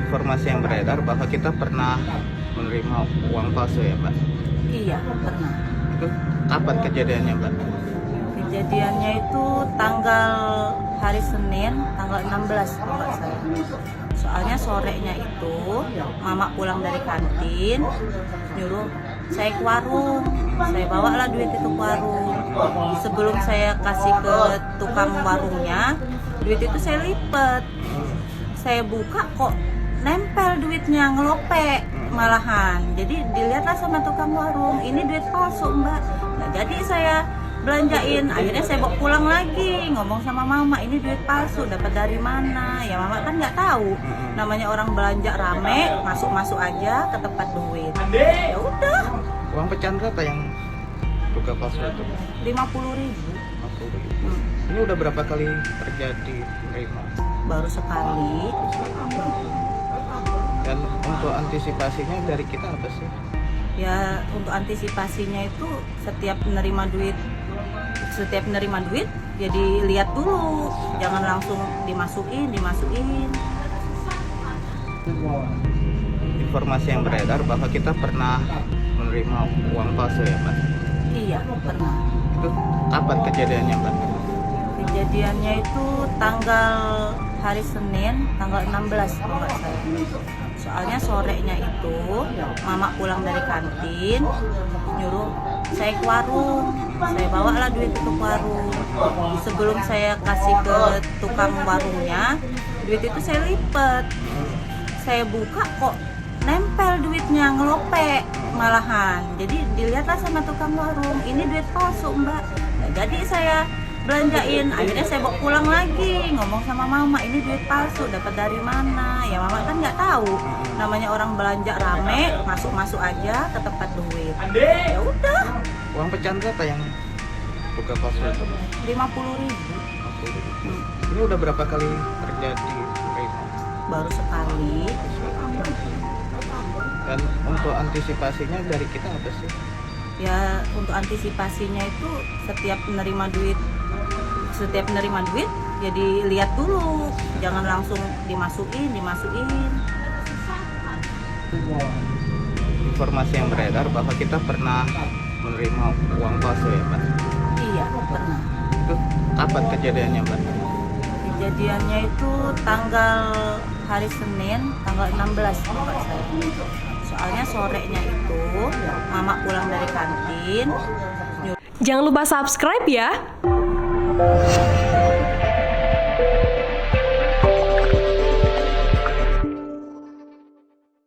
informasi yang beredar bahwa kita pernah menerima uang palsu ya, Mbak? Iya, pernah. Itu kapan kejadiannya, Mbak? Kejadiannya itu tanggal hari Senin, tanggal 16 kalau nggak salah. Soalnya sorenya itu mama pulang dari kantin, nyuruh saya ke warung. Saya bawalah duit itu ke warung. Sebelum saya kasih ke tukang warungnya, duit itu saya lipat. Saya buka kok nempel duitnya, ngelope malahan. Jadi dilihatlah sama tukang warung, ini duit palsu mbak. Nah, jadi saya belanjain, akhirnya saya bawa pulang lagi, ngomong sama mama, ini duit palsu, dapat dari mana? Ya mama kan nggak tahu, namanya orang belanja rame, masuk aja ke tempat duit. Ya udah. Uang pecahan berapa yang buka palsu itu? 50.000. 50.000. Ini udah berapa kali terjadi menerima? Baru sekali. Dan untuk antisipasinya dari kita apa sih? Ya untuk antisipasinya itu setiap menerima duit ya dilihat dulu, jangan langsung dimasukin. Informasi yang beredar bahwa kita pernah menerima uang palsu ya, Mbak? Iya, pernah. Itu kapan kejadiannya, Mbak? Kejadiannya itu tanggal hari Senin, tanggal 16 kalau nggak salah. Soalnya sorenya itu mama pulang dari kantin, nyuruh saya ke warung. Saya bawalah duit itu ke warung. Sebelum saya kasih ke tukang warungnya, duit itu saya lipat. Saya buka kok nempel duitnya, ngelope malahan. Jadi dilihatlah sama tukang warung, ini duit palsu mbak. Nah, jadi saya belanjain, akhirnya saya bawa pulang lagi, ngomong sama mama, ini duit palsu, dapat dari mana? Ya mama kan nggak tahu, namanya orang belanja rame, masuk aja ke tempat duit. Ya udah. Uang pecahan berapa yang buka palsu itu? 50.000. Ini udah berapa kali terjadi menerima? Baru sekali. Dan untuk antisipasinya dari kita apa sih? Ya untuk antisipasinya itu setiap menerima duit ya dilihat dulu, jangan langsung dimasukin. Informasi yang beredar bahwa kita pernah menerima uang palsu ya, Mbak? Iya, pernah. Itu kapan kejadiannya, Mbak? Kejadiannya itu tanggal hari Senin, tanggal 16 kalau nggak salah. Soalnya sorenya itu mama pulang dari kantin. Jangan lupa subscribe ya.